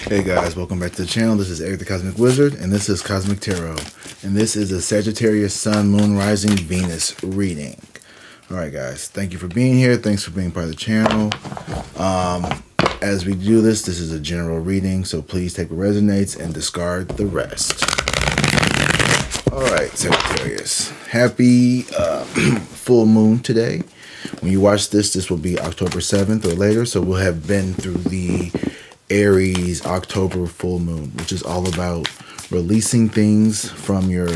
Hey guys, welcome back to the channel. This is Eric the Cosmic Wizard, and this is Cosmic Tarot. And this is a Sagittarius Sun, Moon, Rising, Venus reading. Alright guys, thank you for being here. Thanks for being part of the channel. As we do this is a general reading, so please take what resonates and discard the rest. Alright, Sagittarius. Happy full moon today. When you watch this will be October 7th or later, so we'll have been through the Aries October full moon, which is all about releasing things from your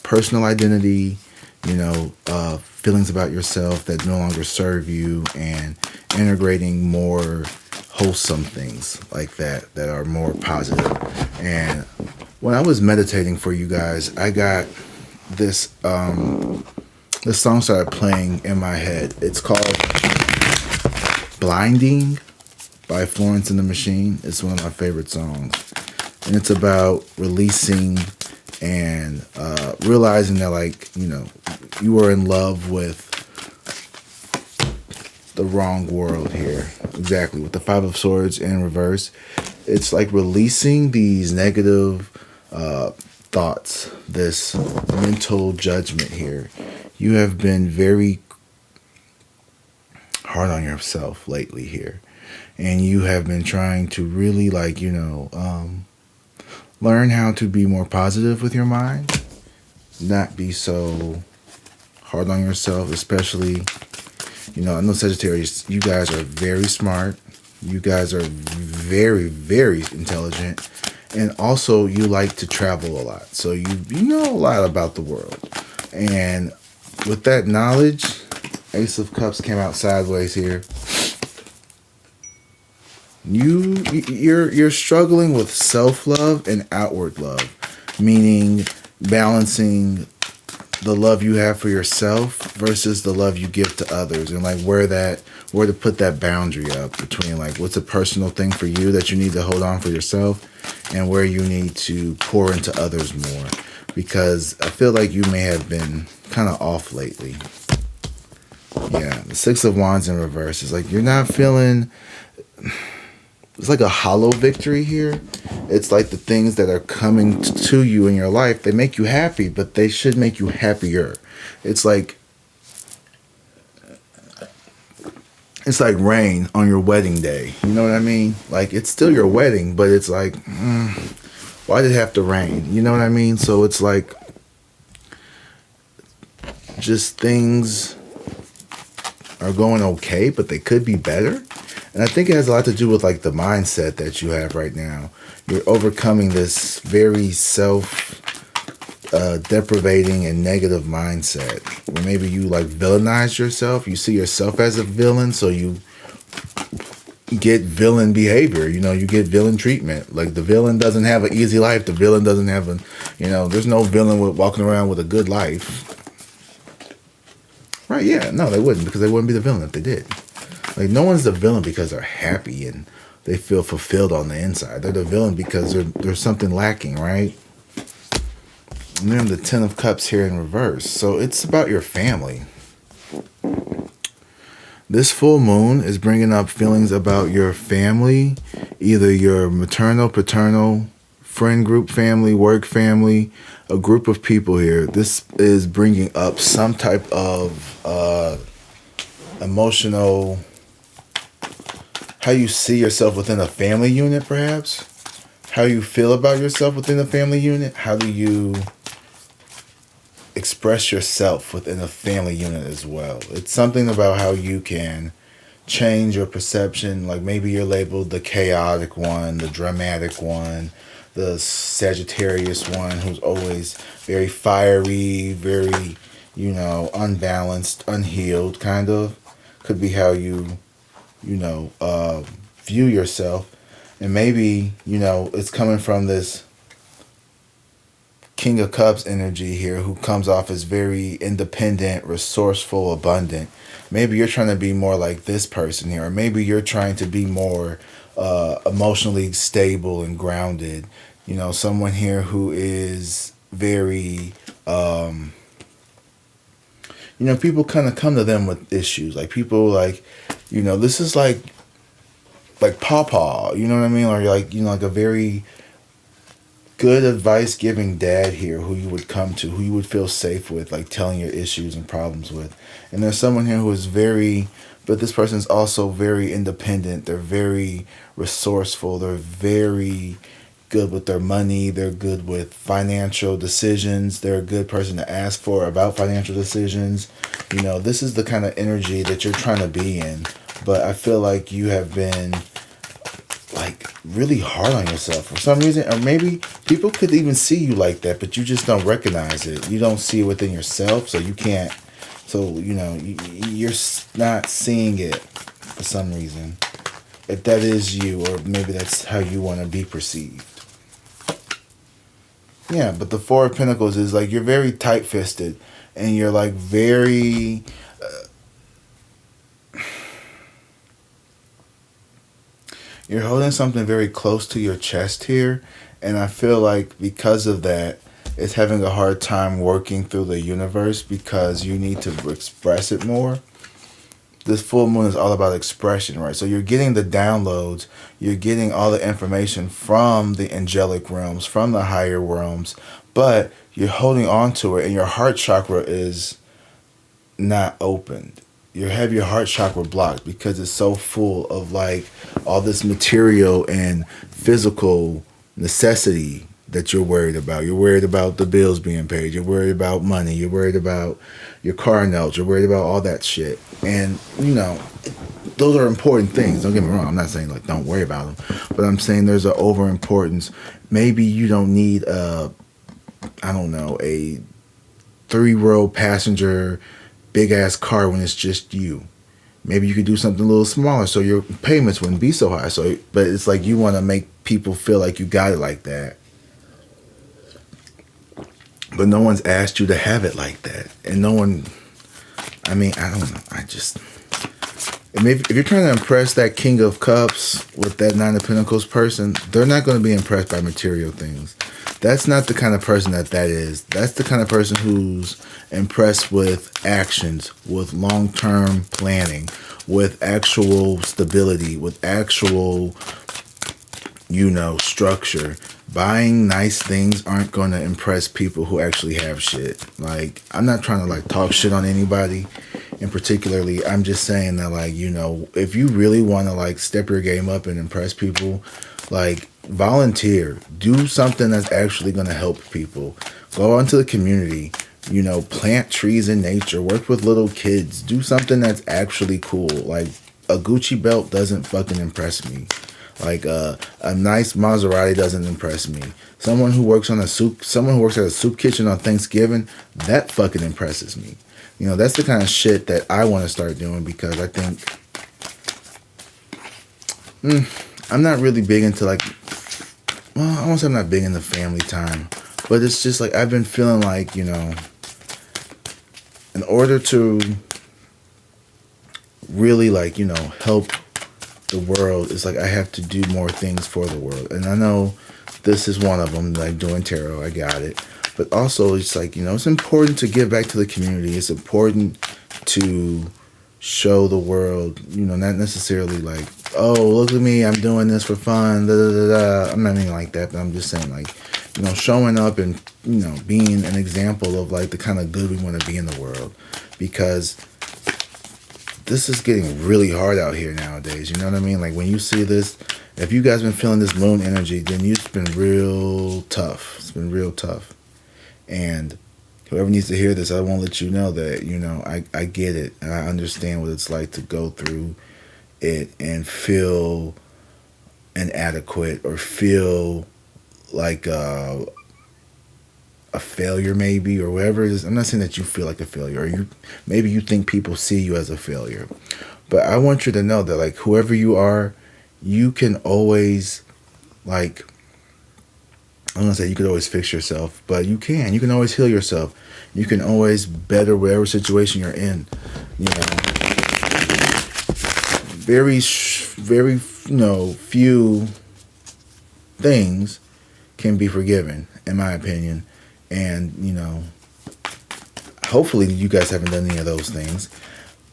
personal identity, feelings about yourself that no longer serve you, and integrating more wholesome things like that are more positive. And when I was meditating for you guys, I got this this song started playing in my head. It's called Blinding by Florence and the Machine. It's one of my favorite songs. And it's about releasing and realizing that, you are in love with the wrong world here. Exactly. With the Five of Swords in reverse. It's like releasing these negative thoughts, this mental judgment here. You have been very hard on yourself lately here. And you have been trying to really learn how to be more positive with your mind. Not be so hard on yourself, especially, I know Sagittarius, you guys are very smart. You guys are very, very intelligent. And also you like to travel a lot. So you know a lot about the world. And with that knowledge, Ace of Cups came out sideways here. You're struggling with self-love and outward love, meaning balancing the love you have for yourself versus the love you give to others, and where to put that boundary up between what's a personal thing for you that you need to hold on for yourself, and where you need to pour into others more, because I feel like you may have been kind of off lately. Yeah, the Six of Wands in reverse is you're not feeling. It's like a hollow victory here. It's like the things that are coming to you in your life, they make you happy, but they should make you happier. It's like rain on your wedding day. You know what I mean? It's still your wedding, but it's why did it have to rain? You know what I mean? So it's just things are going okay, but they could be better. And I think it has a lot to do with the mindset that you have right now. You're overcoming this very self-deprivating and negative mindset, where maybe you villainize yourself. You see yourself as a villain, so you get villain behavior. You get villain treatment. The villain doesn't have an easy life. The villain doesn't have there's no villain walking around with a good life. Right, yeah, no, they wouldn't, because they wouldn't be the villain if they did. No one's the villain because they're happy and they feel fulfilled on the inside. They're the villain because there's something lacking, right? And then the Ten of Cups here in reverse. So it's about your family. This full moon is bringing up feelings about your family, either your maternal, paternal, friend group family, work family, a group of people here. This is bringing up some type of emotional, how you see yourself within a family unit, perhaps. How you feel about yourself within a family unit. How do you express yourself within a family unit as well? It's something about how you can change your perception. Maybe you're labeled the chaotic one, the dramatic one, the Sagittarius one, who's always very fiery, very, unbalanced, unhealed, kind of. Could be how you view yourself. And maybe, it's coming from this King of Cups energy here, who comes off as very independent, resourceful, abundant. Maybe you're trying to be more like this person here, or maybe you're trying to be more emotionally stable and grounded. Someone here who is very, people kind of come to them with issues. People this is like pawpaw, you know what I mean? Or like, like a very good advice giving dad here who you would come to, who you would feel safe with, like telling your issues and problems with. And there's someone here who is very, but this person is also very independent. They're very resourceful. They're very good with their money. They're good with financial decisions. They're a good person to ask for about financial decisions. This is the kind of energy that you're trying to be in. But I feel like you have been like really hard on yourself for some reason, or maybe people could even see you like that, but you just don't recognize it. You don't see it within yourself, so you can't. So you're not seeing it for some reason. If that is you, or maybe that's how you want to be perceived. Yeah, but the Four of Pentacles is like you're very tight-fisted, and you're like very. You're holding something very close to your chest here, and I feel like because of that, it's having a hard time working through the universe because you need to express it more. This full moon is all about expression, right? So you're getting the downloads, you're getting all the information from the angelic realms, from the higher realms, but you're holding on to it, and your heart chakra is not opened. You have your heart chakra blocked because it's so full of like all this material and physical necessity that you're worried about. You're worried about the bills being paid. You're worried about money. You're worried about your car notes. You're worried about all that shit. And, those are important things. Don't get me wrong. I'm not saying like don't worry about them. But I'm saying there's an overimportance. Maybe you don't need a 3-row passenger big ass car when it's just you. Maybe you could do something a little smaller so your payments wouldn't be so high. But it's like you want to make people feel like you got it like that. But no one's asked you to have it like that. And no one, I don't know. If you're trying to impress that King of Cups with that Nine of Pentacles person, they're not going to be impressed by material things. That's not the kind of person that is. That's the kind of person who's impressed with actions, with long-term planning, with actual stability, with actual, structure. Buying nice things aren't going to impress people who actually have shit. Like, I'm not trying to like talk shit on anybody in particularly. I'm just saying that like, if you really want to like step your game up and impress people, like volunteer, do something that's actually going to help people. Go into the community, plant trees in nature, work with little kids, do something that's actually cool. Like a Gucci belt doesn't fucking impress me. Like a nice Maserati doesn't impress me. Someone who works at a soup kitchen on Thanksgiving, that fucking impresses me. That's the kind of shit that I want to start doing because I think I'm not really big into like, well, I won't say I'm not big into family time, but it's just like I've been feeling like, in order to really like, help the world, it's like I have to do more things for the world. And I know this is one of them, like doing tarot, I got it. But also it's like, it's important to give back to the community. It's important to show the world, not necessarily like, oh, look at me, I'm doing this for fun, da da da da. I'm not even like that, but I'm just saying like, showing up and, being an example of like the kind of good we want to be in the world. Because this is getting really hard out here nowadays. You know what I mean? Like when you see this, if you guys been feeling this moon energy, then it's been real tough. It's been real tough. And whoever needs to hear this, I won't let you know that, I get it. And I understand what it's like to go through it and feel inadequate or feel like a failure maybe, or whatever it is. I'm not saying that you feel like a failure, or maybe you think people see you as a failure. But I want you to know that like whoever you are, you can always like, I'm going to say you could always fix yourself, but you can always heal yourself. You can always better whatever situation you're in. Very few things can be forgiven, in my opinion. And, hopefully you guys haven't done any of those things.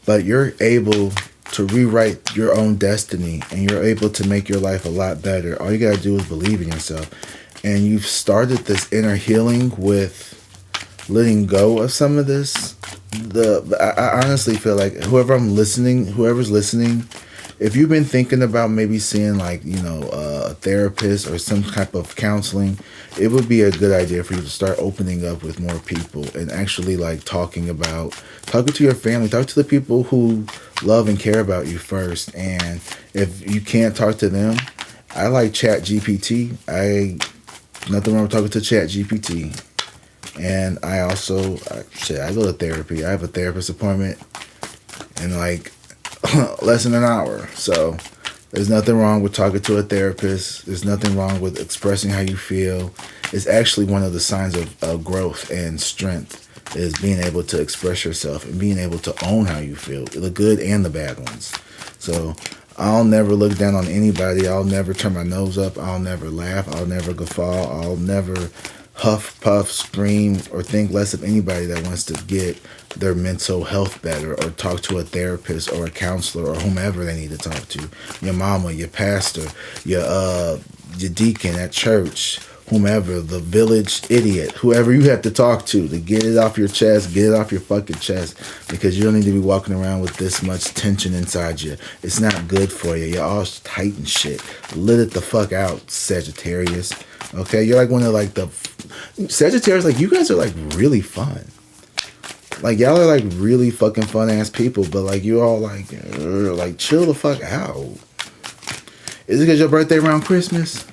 But you're able to rewrite your own destiny, and you're able to make your life a lot better. All you gotta do is believe in yourself. And you've started this inner healing with letting go of some of this. I honestly feel like whoever's listening, if you've been thinking about maybe seeing like, a therapist or some type of counseling, it would be a good idea for you to start opening up with more people and actually like talking to your family, talk to the people who love and care about you first. And if you can't talk to them, I like Chat GPT. Nothing wrong with talking to Chat GPT. And I also, I go to therapy. I have a therapist appointment in like less than an hour. So there's nothing wrong with talking to a therapist. There's nothing wrong with expressing how you feel. It's actually one of the signs of growth and strength, is being able to express yourself and being able to own how you feel, the good and the bad ones. So I'll never look down on anybody. I'll never turn my nose up. I'll never laugh. I'll never guffaw. I'll never huff, puff, scream, or think less of anybody that wants to get their mental health better, or talk to a therapist or a counselor or whomever they need to talk to. Your mama, your pastor, your deacon at church, whomever, the village idiot, whoever you have to talk to get it off your chest, get it off your fucking chest, because you don't need to be walking around with this much tension inside you. It's not good for you. You're all tight and shit. Let it the fuck out, Sagittarius. Okay, you're like one of like the Sagittarius. Like, you guys are like really fun. Like, y'all are like really fucking fun ass people, but like you all like chill the fuck out. Is it because your birthday around Christmas?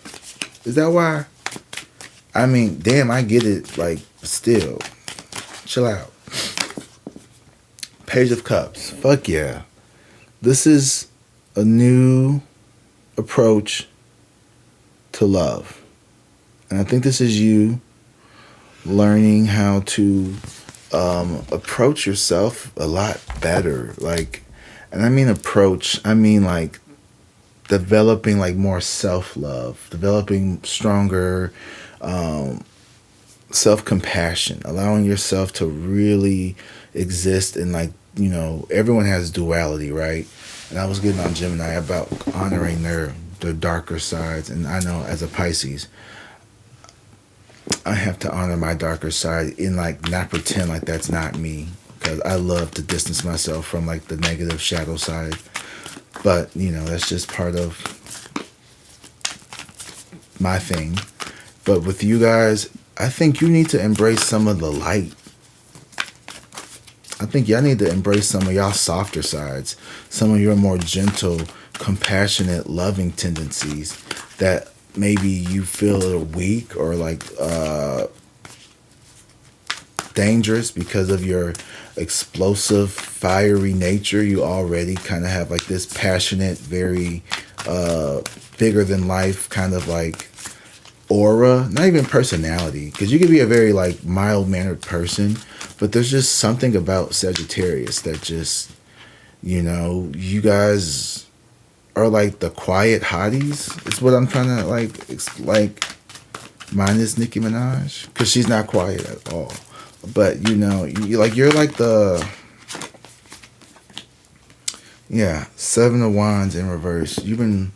Is that why? I mean, damn, I get it. Like, still, chill out. Page of Cups. Fuck yeah. This is a new approach to love. And I think this is you learning how to approach yourself a lot better. Like, and I mean approach, I mean like developing like more self-love, developing stronger self-compassion, allowing yourself to really exist in like, everyone has duality, right? And I was getting on Gemini about honoring their darker sides. And I know as a Pisces, I have to honor my darker side and like not pretend like that's not me, because I love to distance myself from like the negative shadow side. But that's just part of my thing. But with you guys, I think you need to embrace some of the light. I think y'all need to embrace some of y'all softer sides, some of your more gentle, compassionate, loving tendencies that maybe you feel a little weak or like dangerous because of your explosive, fiery nature. You already kind of have like this passionate, very bigger than life kind of like aura, not even personality, because you could be a very like mild-mannered person, but there's just something about Sagittarius that just, you guys are like the quiet hotties. It's what I'm trying to like minus Nicki Minaj, because she's not quiet at all. But you're like the Seven of Wands in reverse. You've been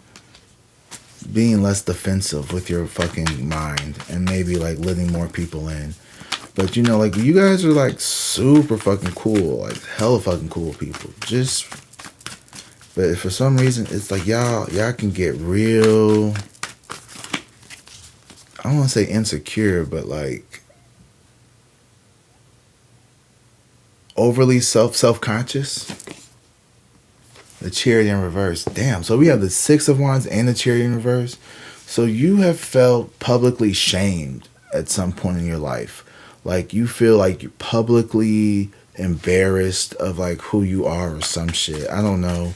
being less defensive with your fucking mind and maybe like letting more people in. But like you guys are like super fucking cool, like hella fucking cool people. But for some reason it's like y'all can get real, I don't want to say insecure, but like overly self-conscious. The Chariot in reverse. Damn. So we have the Six of Wands and the Chariot in reverse. So you have felt publicly shamed at some point in your life. Like you feel like you're publicly embarrassed of like who you are or some shit. I don't know.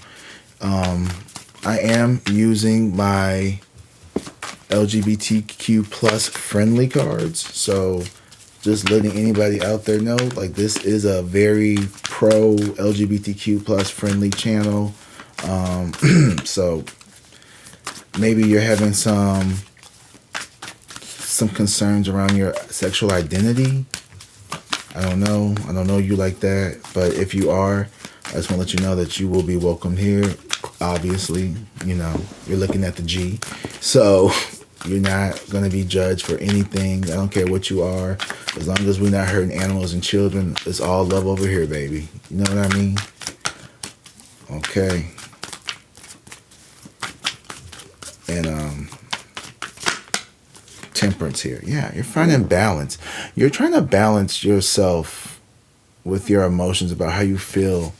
I am using my LGBTQ plus friendly cards. So just letting anybody out there know, like this is a very pro LGBTQ plus friendly channel. So maybe you're having some concerns around your sexual identity. I don't know you like that, but if you are, I just want to let you know that you will be welcome here. Obviously, you're looking at the G. So you're not going to be judged for anything. I don't care what you are. As long as we're not hurting animals and children, it's all love over here, baby. You know what I mean? Okay. And temperance here. Yeah, you're finding balance. You're trying to balance yourself with your emotions about how you feel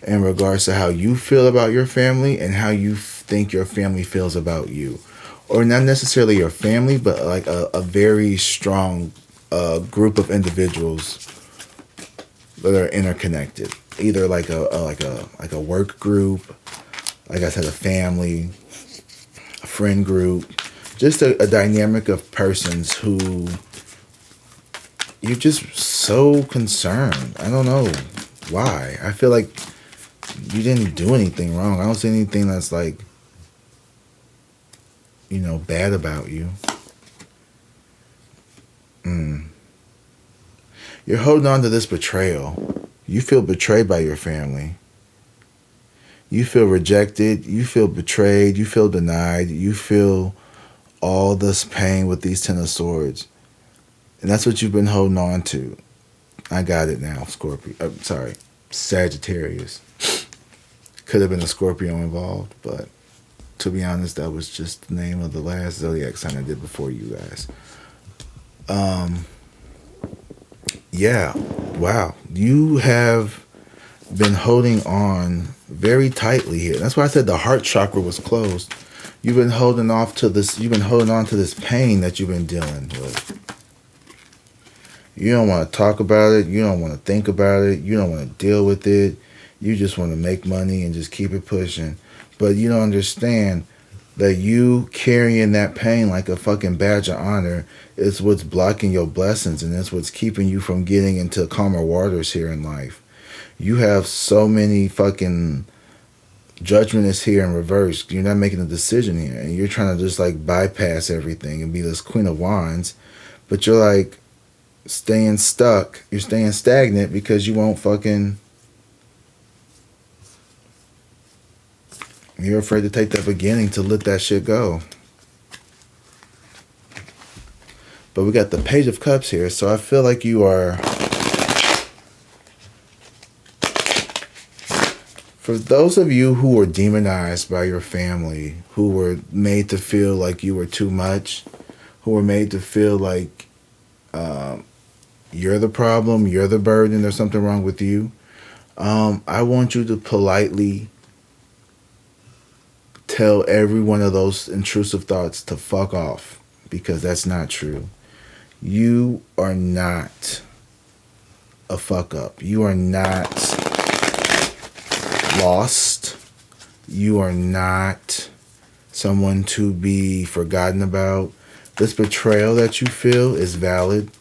in regards to how you feel about your family and how you think your family feels about you. Or not necessarily your family, but like a very strong group of individuals that are interconnected. Either like a work group, like I said, a family, a friend group, just a dynamic of persons who you're just so concerned. I don't know why. I feel like you didn't do anything wrong. I don't see anything that's like, bad about you. You're holding on to this betrayal. You feel betrayed by your family. You feel rejected. You feel betrayed. You feel denied. You feel all this pain with these 10 of swords. And that's what you've been holding on to. I got it now, Scorpio. Sorry, Sagittarius. Could have been a Scorpio involved, but to be honest, that was just the name of the last zodiac sign I did before you guys. Yeah, wow. You have been holding on very tightly here. That's why I said the heart chakra was closed. You've been holding on to this pain that you've been dealing with. You don't want to talk about it. You don't want to think about it. You don't want to deal with it. You just want to make money and just keep it pushing. But you don't understand that you carrying that pain like a fucking badge of honor is what's blocking your blessings, and it's what's keeping you from getting into calmer waters here in life. You have so many fucking judgment is here in reverse. You're not making a decision here, and you're trying to just like bypass everything and be this Queen of Wands, but you're like staying stuck. You're staying stagnant because you won't fucking... You're afraid to take that beginning to let that shit go. But we got the Page of Cups here, so I feel like you are... For those of you who were demonized by your family, who were made to feel like you were too much, who were made to feel like you're the problem, you're the burden, there's something wrong with you, I want you to politely tell every one of those intrusive thoughts to fuck off, because that's not true. You are not a fuck up. You are not lost. You are not someone to be forgotten about. This betrayal that you feel is valid.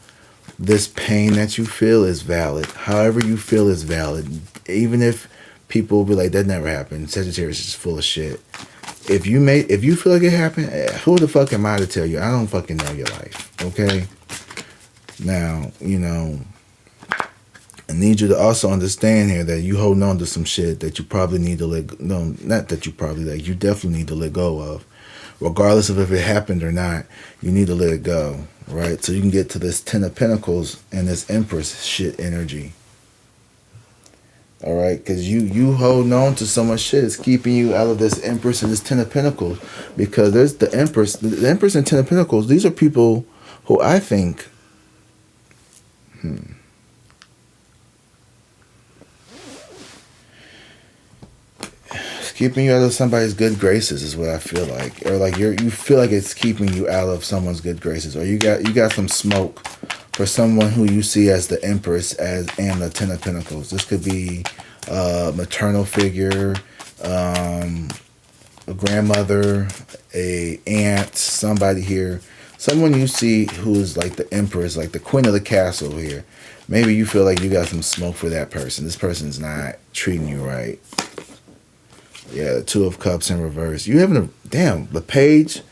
This pain that you feel is valid. However you feel is valid. Even if people will be like, that never happened. Sagittarius is just full of shit. If you feel like it happened, who the fuck am I to tell you? I don't fucking know your life, okay? Now, I need you to also understand here that you holding on to some shit that you probably need to let... No, not that you probably... Like, you definitely need to let go of. Regardless of if it happened or not, you need to let it go, right? So you can get to this 10 of Pentacles and this Empress shit energy. All right, because you holding on to so much shit. It's keeping you out of this Empress and this 10 of Pentacles. Because there's the Empress and 10 of Pentacles. These are people who I think... keeping you out of somebody's good graces is what I feel like. Or like you feel like it's keeping you out of someone's good graces. Or you got some smoke for someone who you see as the Empress and the 10 of Pentacles. This could be a maternal figure, a grandmother, a aunt, somebody here. Someone you see who's like the Empress, like the Queen of the Castle here. Maybe you feel like you got some smoke for that person. This person's not treating you right. Yeah, the Two of Cups in reverse. You having the Page,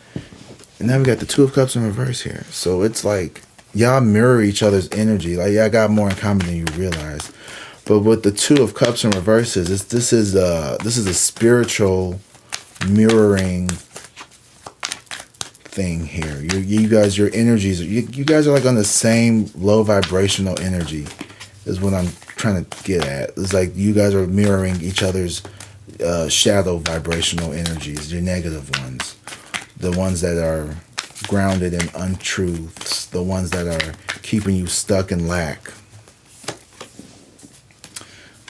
and now we got the Two of Cups in reverse here. So it's like y'all mirror each other's energy. Like y'all got more in common than you realize. But with the Two of Cups in reverses, this is a spiritual mirroring thing here. You guys, your energies, you guys are like on the same low vibrational energy, is what I'm trying to get at. It's like you guys are mirroring each other's shadow vibrational energies, your negative ones, the ones that are grounded in untruths, the ones that are keeping you stuck in lack.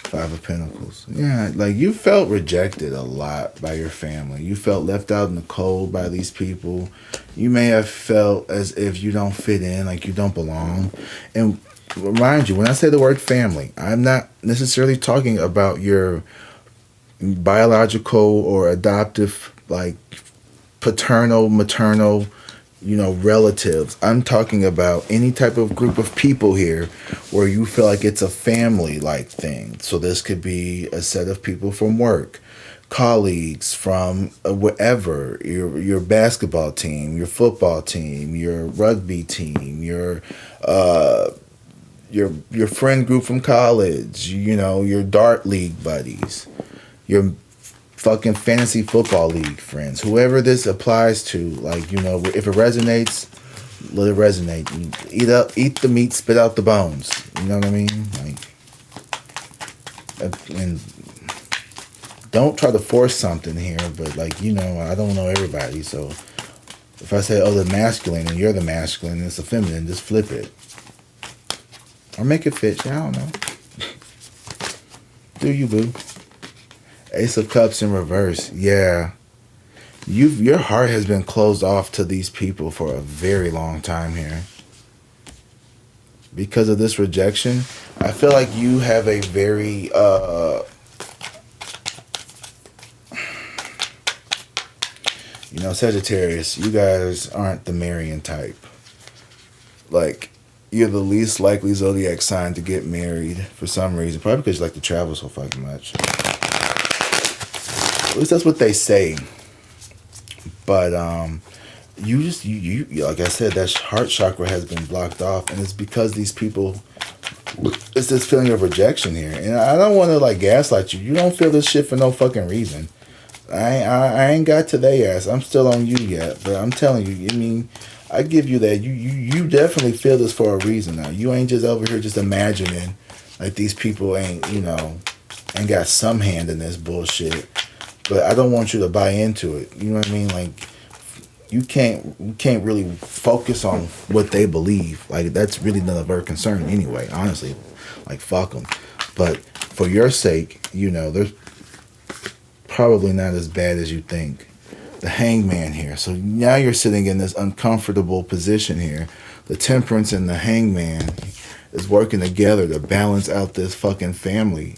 Five of Pentacles. Yeah, like you felt rejected a lot by your family. You felt left out in the cold by these people. You may have felt as if you don't fit in, like you don't belong. And remind you, when I say the word family, I'm not necessarily talking about your biological or adoptive, like paternal, maternal, relatives. I'm talking about any type of group of people here where you feel like it's a family-like thing. So this could be a set of people from work, colleagues from wherever, your basketball team, your football team, your rugby team, your friend group from college, your dart league buddies, your fucking fantasy football league friends, whoever this applies to, like, if it resonates, let it resonate. Eat the meat, spit out the bones. You know what I mean? Like, and don't try to force something here, but I don't know everybody, so if I say, oh, the masculine and you're the masculine and it's the feminine, just flip it. Or make it fit. I don't know. Do you, boo? Ace of Cups in reverse. Yeah. Your heart has been closed off to these people for a very long time here. Because of this rejection, I feel like you have a very Sagittarius, you guys aren't the marrying type. Like, you're the least likely zodiac sign to get married for some reason. Probably because you like to travel so fucking much. At least that's what they say. But you like I said, that heart chakra has been blocked off, and it's because these people, it's this feeling of rejection here. And I don't want to like gaslight you. You don't feel this shit for no fucking reason. I ain't got to their ass. I'm still on you yet, but I'm telling you, I mean, I give you that. You definitely feel this for a reason now. You ain't just over here just imagining like these people ain't got some hand in this bullshit. But I don't want you to buy into it. You know what I mean? Like, you can't really focus on what they believe. Like, that's really none of our concern anyway, honestly. Like, fuck them. But for your sake, they're probably not as bad as you think. The Hangman here. So now you're sitting in this uncomfortable position here. The Temperance and the Hangman is working together to balance out this fucking family,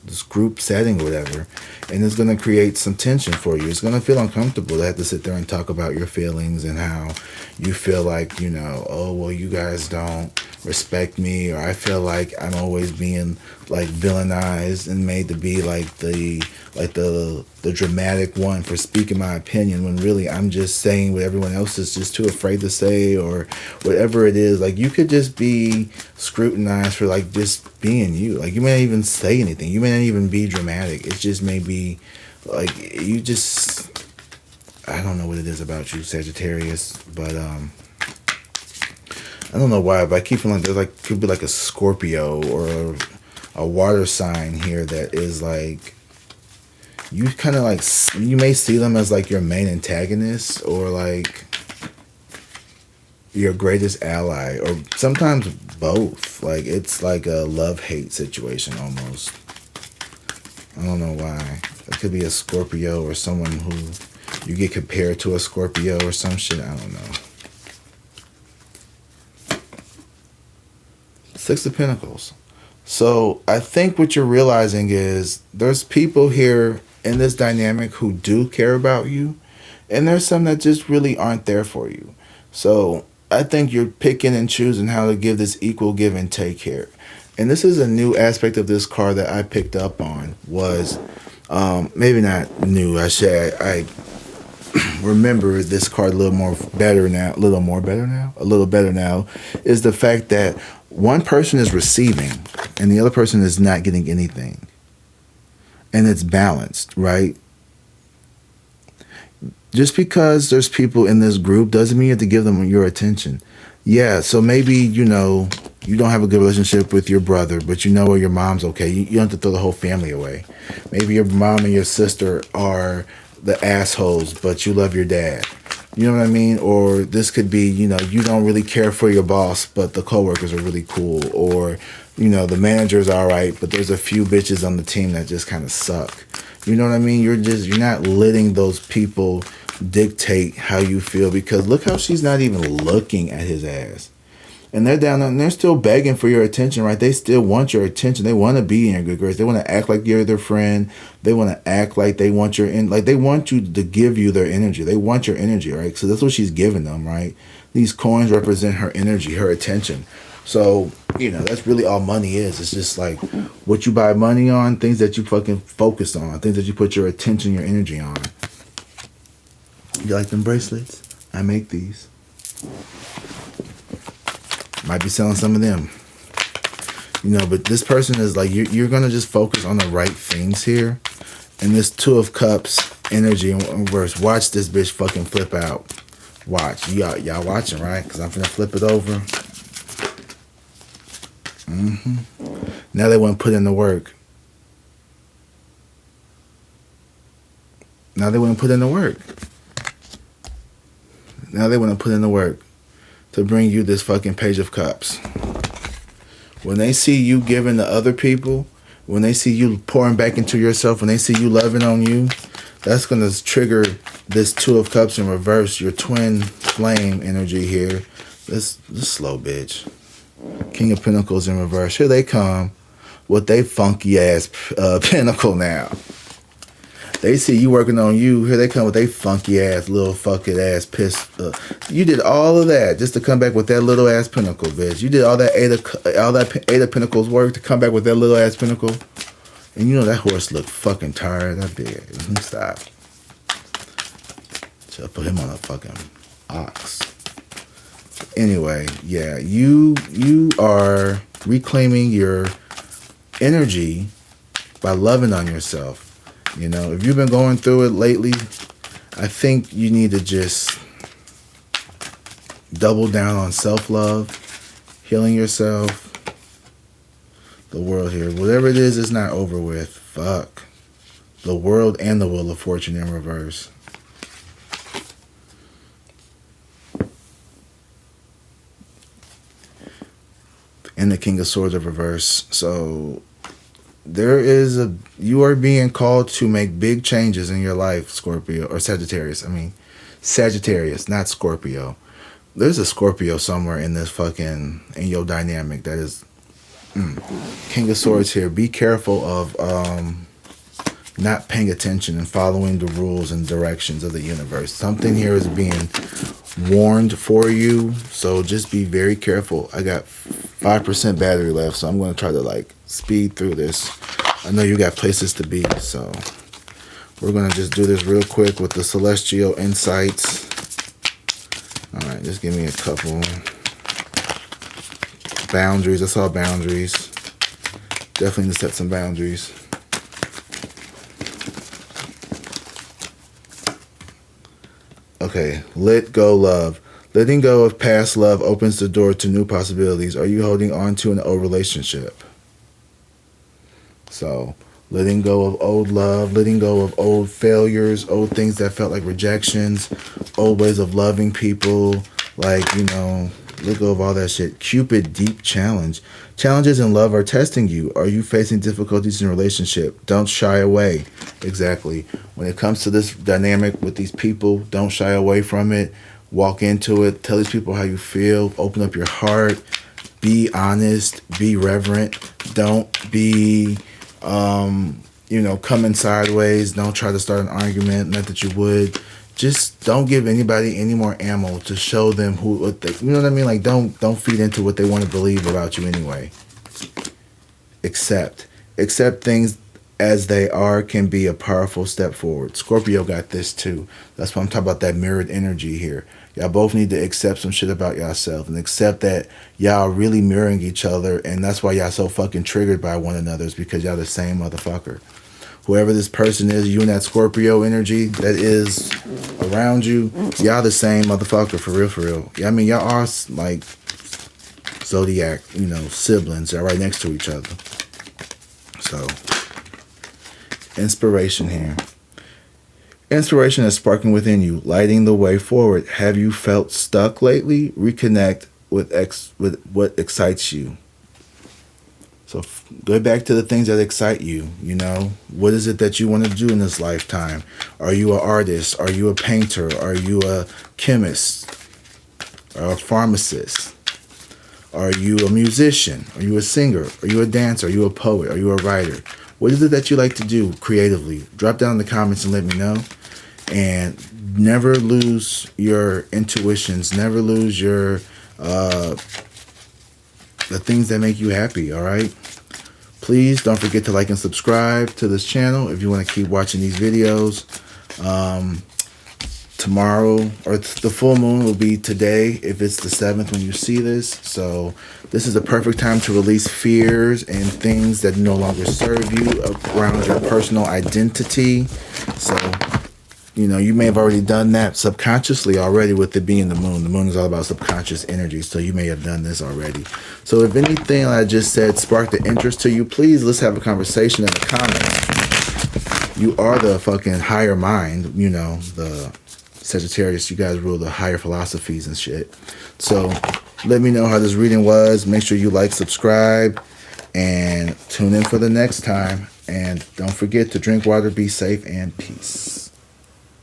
this group setting or whatever, and it's going to create some tension for you. It's going to feel uncomfortable to have to sit there and talk about your feelings and how you feel like, oh, well, you guys don't respect me, or I feel like I'm always being like villainized and made to be like the dramatic one for speaking my opinion, when really I'm just saying what everyone else is just too afraid to say, or whatever it is. Like, you could just be scrutinized for like just being you. Like, you may not even say anything, you may not even be dramatic. It just may be like you just, I don't know what it is about you, Sagittarius, but I don't know why, but I keep feeling like there's like could be like a Scorpio or a water sign here that is like, you kind of like, you may see them as like your main antagonist or like your greatest ally, or sometimes both. Like, it's like a love-hate situation almost. I don't know why. It could be a Scorpio or someone who you get compared to a Scorpio or some shit. I don't know. Six of Pentacles. So I think what you're realizing is there's people here in this dynamic who do care about you, and there's some that just really aren't there for you. So I think you're picking and choosing how to give this equal give and take here. And this is a new aspect of this card that I picked up on, was maybe not new, I remember this card a little better now, is the fact that one person is receiving and the other person is not getting anything. And it's balanced, right? Just because there's people in this group doesn't mean you have to give them your attention. Yeah, so maybe, you know, you don't have a good relationship with your brother, but you know your mom's okay. You don't have to throw the whole family away. Maybe your mom and your sister are the assholes, but you love your dad. You know what I mean? Or this could be, you know, you don't really care for your boss, but the coworkers are really cool. Or, you know, the manager's all right, but there's a few bitches on the team that just kind of suck. You know what I mean? You're not letting those people dictate how you feel, because look how she's not even looking at his ass. And they're down there and they're still begging for your attention, right? They still want your attention. They want to be in your good grace. They want to act like you're their friend. They want to act like they want they want you to give you their energy. They want your energy, right? So that's what she's giving them, right? These coins represent her energy, her attention. So, you know, that's really all money is. It's just like what you buy money on, things that you fucking focus on, things that you put your attention, your energy on. You like them bracelets? I make these. Might be selling some of them. You know, but this person is like, you're going to just focus on the right things here. And this Two of Cups energy in reverse. Watch this bitch fucking flip out. Watch. Y'all watching, right? Because I'm going to flip it over. Now they want to put in the work. Now they want to put in the work. Now they want to put in the work to bring you this fucking Page of Cups. When they see you giving to other people, when they see you pouring back into yourself, when they see you loving on you, that's going to trigger this Two of Cups in reverse, your twin flame energy here. This slow bitch. King of Pentacles in reverse. Here they come with they funky ass pentacle now. They see you working on you. Here they come with they funky ass little fucking ass piss. You did all of that just to come back with that little ass pinnacle, bitch. You did all that eight of Pentacles work to come back with that little ass pinnacle. And you know that horse looked fucking tired. That big. Stop. Should put him on a fucking ox. Anyway, yeah, you are reclaiming your energy by loving on yourself. You know, if you've been going through it lately, I think you need to just double down on self-love, healing yourself. The world here, whatever it is not over with. Fuck. The world and the Wheel of Fortune in reverse. And the King of Swords in reverse. So you are being called to make big changes in your life, Scorpio, or Sagittarius. I mean, Sagittarius, not Scorpio. There's a Scorpio somewhere in in your dynamic that is King of Swords here. Be careful of not paying attention and following the rules and directions of the universe. Something here is being warned for you, so just be very careful. I got 5% battery left, so I'm going to try to speed through this. I know you got places to be, so we're going to just do this real quick with the celestial insights. All right, just give me a couple boundaries. I saw boundaries. Definitely need to set some boundaries. Okay, let go love. Letting go of past love opens the door to new possibilities. Are you holding on to an old relationship? So, letting go of old love, letting go of old failures, old things that felt like rejections, old ways of loving people, let go of all that shit. Cupid deep challenge. Challenges in love are testing you. Are you facing difficulties in a relationship? Don't shy away. Exactly. When it comes to this dynamic with these people, don't shy away from it. Walk into it. Tell these people how you feel. Open up your heart. Be honest. Be reverent. Don't be, coming sideways. Don't try to start an argument. Not that you would. Just don't give anybody any more ammo to show them what they, you know what I mean? Don't feed into what they want to believe about you anyway. Accept things as they are can be a powerful step forward. Scorpio got this too. That's why I'm talking about that mirrored energy here. Y'all both need to accept some shit about yourself and accept that y'all really mirroring each other, and that's why y'all so fucking triggered by one another, is because y'all the same motherfucker. Whoever this person is, you and that Scorpio energy that is around you, y'all the same motherfucker, for real, for real. I mean, y'all are like zodiac, siblings. They're right next to each other. So, inspiration here. Inspiration is sparking within you, lighting the way forward. Have you felt stuck lately? Reconnect with what excites you. So go back to the things that excite you. What is it that you want to do in this lifetime? Are you an artist? Are you a painter? Are you a chemist? Or a pharmacist? Are you a musician? Are you a singer? Are you a dancer? Are you a poet? Are you a writer? What is it that you like to do creatively? Drop down in the comments and let me know. And never lose your intuitions. Never lose your the things that make you happy, all right? Please don't forget to like and subscribe to this channel if you want to keep watching these videos. Tomorrow, or the full moon will be today if it's the 7th when you see this. So this is a perfect time to release fears and things that no longer serve you around your personal identity. So, you may have already done that subconsciously already with it being the moon. The moon is all about subconscious energy, so you may have done this already. So if anything I just said sparked an interest to you, please let's have a conversation in the comments. You are the fucking higher mind, the Sagittarius. You guys rule the higher philosophies and shit. So let me know how this reading was. Make sure you like, subscribe, and tune in for the next time. And don't forget to drink water, be safe, and peace.